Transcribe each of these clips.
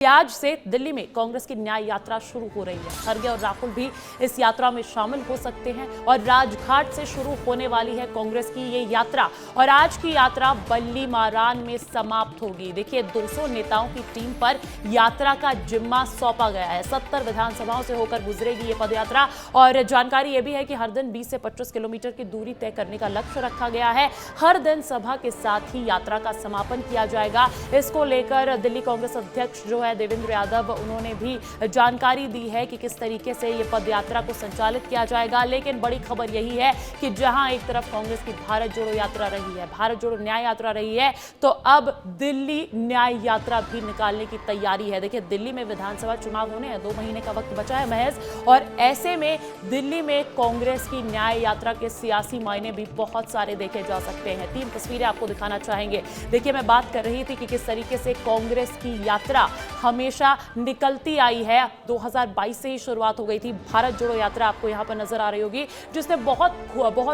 आज से दिल्ली में कांग्रेस की न्याय यात्रा शुरू हो रही है। खड़गे और राहुल भी इस यात्रा में शामिल हो सकते हैं और राजघाट से शुरू होने वाली है कांग्रेस की ये यात्रा और आज की यात्रा बल्ली मारान में समाप्त होगी। देखिए 200 नेताओं की टीम पर यात्रा का जिम्मा सौंपा गया है। 70 विधानसभाओं से होकर गुजरेगी ये पदयात्रा और जानकारी ये भी है कि हर दिन 20 से 25 किलोमीटर की दूरी तय करने का लक्ष्य रखा गया है। हर दिन सभा के साथ ही यात्रा का समापन किया जाएगा। इसको लेकर दिल्ली कांग्रेस अध्यक्ष जो है देवेंद्र यादव, उन्होंने भी जानकारी दी है कि किस तरीके से ये पदयात्रा को संचालित किया जाएगा। लेकिन बड़ी खबर यही है कि जहां एक तरफ कांग्रेस की भारत जोड़ो यात्रा रही है, भारत जोड़ो न्याय यात्रा रही है, तो अब दिल्ली न्याय यात्रा भी निकालने की तैयारी है। देखिए दिल्ली में विधानसभा चुनाव होने हैं, 2 महीने का वक्त बचा है महज, और ऐसे में दिल्ली में कांग्रेस की न्याय यात्रा के सियासी मायने भी बहुत सारे देखे जा सकते हैं। 3 तस्वीरें आपको दिखाना चाहेंगे। देखिए मैं बात कर रही थी कि किस तरीके से कांग्रेस की यात्रा हमेशा निकलती आई है। 2022 से ही शुरुआत हो गई थी भारत जोड़ो यात्रा, आपको यहां पर नजर आ रही होगी, जिसने बहुत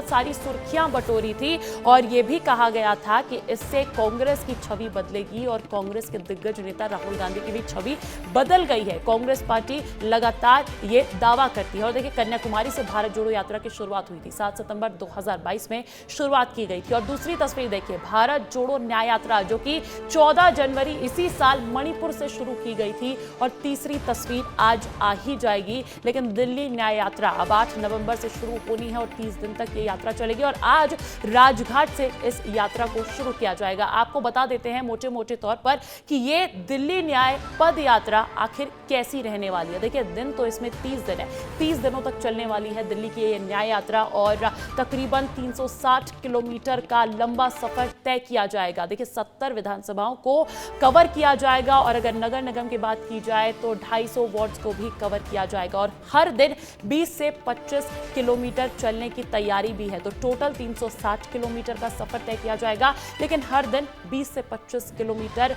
सारी सुर्खियां बटोरी थी और यह भी कहा गया था कि इससे कांग्रेस की छवि बदलेगी और कांग्रेस के दिग्गज नेता राहुल गांधी की भी छवि बदल गई है। कांग्रेस पार्टी लगातार ये दावा करती है और देखिए कन्याकुमारी से भारत जोड़ो यात्रा की शुरुआत हुई थी। 7 सितंबर 2022 में शुरुआत की गई थी और दूसरी तस्वीर देखिए भारत जोड़ो न्याय यात्रा जो कि 14 जनवरी इसी साल मणिपुर से शुरू की गई थी और तीसरी तस्वीर आज आ ही जाएगी। लेकिन दिल्ली न्याय यात्रा अब 8 नवंबर से शुरू होनी है और 30 दिन तक ये यात्रा चलेगी और आज राजघाट से इस यात्रा को शुरू किया जाएगा। आपको बता देते हैं मोटे मोटे तौर पर कि ये दिल्ली न्याय पद यात्रा आखिर कैसी रहने वाली है। देखिए दिन तो इसमें 30 दिन है, 30 दिनों तक चलने वाली है दिल्ली की ये न्याय यात्रा और तकरीबन 360 किलोमीटर का लंबा सफर तय किया जाएगा। देखिए 70 विधानसभाओं को कवर किया जाएगा और अगर नगर निगम की बात की जाए तो 250 वार्ड्स को भी कवर किया जाएगा और हर दिन 20 से 25 किलोमीटर चलने की तैयारी भी है। तो टोटल 360 किलोमीटर का सफर तय किया जाएगा, लेकिन हर दिन 20 से 25 किलोमीटर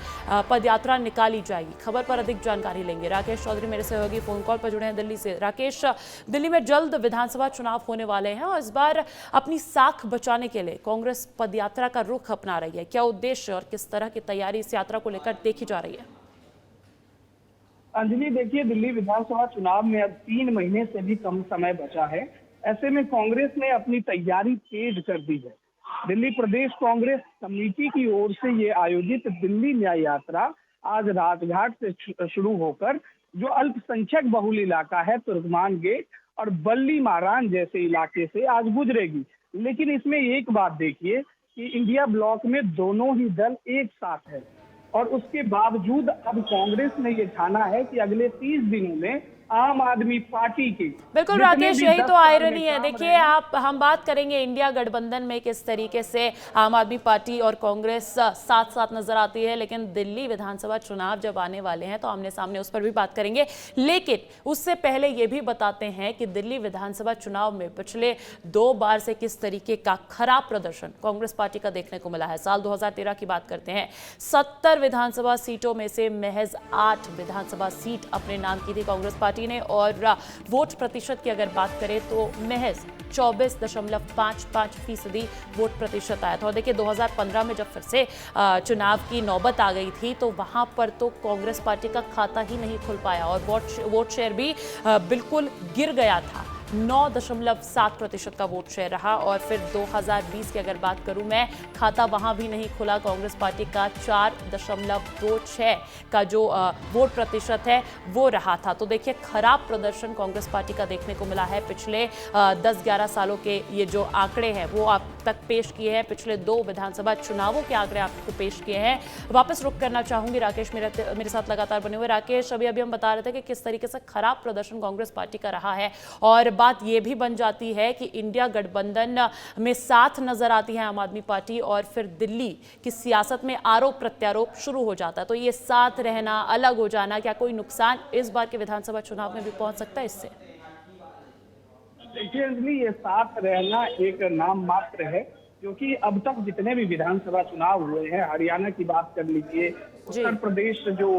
पदयात्रा निकाली जाएगी। खबर पर अधिक जानकारी लेंगे। राकेश चौधरी मेरे सहयोगी फोन कॉल पर जुड़े हैं दिल्ली से। राकेश, दिल्ली में जल्द विधानसभा चुनाव होने वाले हैं और इस बार अपनी साख बचाने के लिए कांग्रेस पदयात्रा का रुख अपना रही है। क्या उद्देश्य और किस तरह की तैयारी इस यात्रा को लेकर देखी जा रही है? अंजलि, देखिए दिल्ली विधानसभा चुनाव में अब 3 महीने से भी कम समय बचा है। ऐसे में कांग्रेस ने अपनी तैयारी तेज कर दी है। दिल्ली प्रदेश कांग्रेस कमेटी की ओर से ये आयोजित दिल्ली न्याय यात्रा आज राजघाट से शुरू होकर जो अल्पसंख्यक बहुल इलाका है तुर्कमान गेट और बल्ली मारान जैसे इलाके से आज गुजरेगी। लेकिन इसमें एक बात देखिए कि इंडिया ब्लॉक में दोनों ही दल एक साथ है और उसके बावजूद अब कांग्रेस ने ये ठाना है कि अगले 30 दिनों में आम आदमी पार्टी की बिल्कुल राकेश, यही तो आयरनी है। देखिए हम बात करेंगे इंडिया गठबंधन में किस तरीके से आम आदमी पार्टी और कांग्रेस साथ साथ नजर आती है, लेकिन दिल्ली विधानसभा चुनाव जब आने वाले हैं तो आमने सामने उस पर भी बात करेंगे। लेकिन उससे पहले ये भी बताते हैं कि दिल्ली विधानसभा चुनाव में पिछले 2 बार से किस तरीके का खराब प्रदर्शन कांग्रेस पार्टी का देखने को मिला है। साल 2013 की बात करते हैं, 70 विधानसभा सीटों में से महज 8 विधानसभा सीट अपने नाम की थी कांग्रेस पार्टी ने और वोट प्रतिशत की अगर बात करें तो महज 24.55% वोट प्रतिशत आया था। और देखिए 2015 में जब फिर से चुनाव की नौबत आ गई थी तो वहां पर तो कांग्रेस पार्टी का खाता ही नहीं खुल पाया और वोट शेयर भी बिल्कुल गिर गया था। 9.7% का वोट शेयर रहा और फिर 2020 की अगर बात करूं मैं, खाता वहां भी नहीं खुला। कांग्रेस पार्टी का 4.26 का जो वोट प्रतिशत है वो रहा था। तो देखिए खराब प्रदर्शन कांग्रेस पार्टी का देखने को मिला है। पिछले 10-11 सालों के ये जो आंकड़े हैं वो आप तक पेश किए हैं, पिछले 2 विधानसभा चुनावों के आंकड़े आपको पेश किए हैं। वापस रुक करना चाहूंगी राकेश, मेरे साथ लगातार बने हुए। राकेश, अभी हम बता रहे थे कि किस तरीके से खराब प्रदर्शन कांग्रेस पार्टी का रहा है और बात यह भी बन जाती है कि इंडिया गठबंधन में साथ नजर आती है आम आदमी पार्टी और फिर दिल्ली की सियासत में आरोप प्रत्यारोप शुरू हो जाता है। तो ये साथ रहना, अलग हो जाना, क्या कोई नुकसान इस बार के विधानसभा चुनाव में भी पहुंच सकता है इससे? देखिए अंजलि, ये साथ रहना एक नाम मात्र है, क्योंकि अब तक जितने भी विधानसभा चुनाव हुए हैं, हरियाणा की बात कर लीजिए, उत्तर प्रदेश जो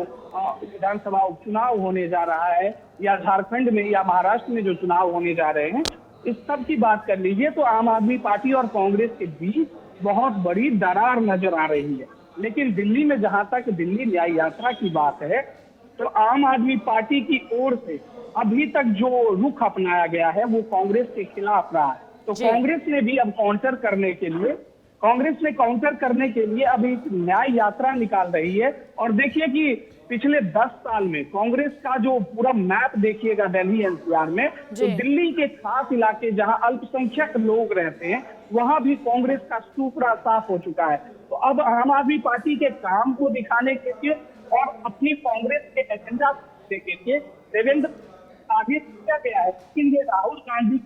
विधानसभा उपचुनाव होने जा रहा है, या झारखंड में या महाराष्ट्र में जो चुनाव होने जा रहे हैं, इस सब की बात कर लीजिए तो आम आदमी पार्टी और कांग्रेस के बीच बहुत बड़ी दरार नजर आ रही है। लेकिन दिल्ली में जहां तक दिल्ली न्याय यात्रा की बात है तो आम आदमी पार्टी की ओर से अभी तक जो रुख अपनाया गया है वो कांग्रेस के खिलाफ रहा है। तो जी। कांग्रेस ने भी अब काउंटर करने के लिए अभी एक न्याय यात्रा निकाल रही है। और देखिए कि पिछले 10 साल में कांग्रेस का जो पूरा मैप देखिएगा दिल्ली एनसीआर में, तो जी। दिल्ली के खास इलाके जहां अल्पसंख्यक लोग रहते हैं वहां भी कांग्रेस का सुपड़ा साफ हो चुका है। तो अब आम आदमी पार्टी के काम को दिखाने के लिए और अपनी कांग्रेस के एजेंडा के लिए देवेंद्र आगे किया गया है, लेकिन ये राहुल गांधी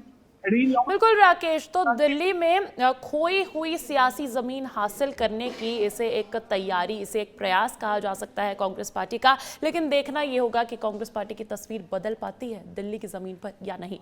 बिल्कुल राकेश, तो दिल्ली में खोई हुई सियासी जमीन हासिल करने की इसे एक तैयारी, इसे एक प्रयास कहा जा सकता है कांग्रेस पार्टी का, लेकिन देखना यह होगा कि कांग्रेस पार्टी की तस्वीर बदल पाती है दिल्ली की जमीन पर या नहीं।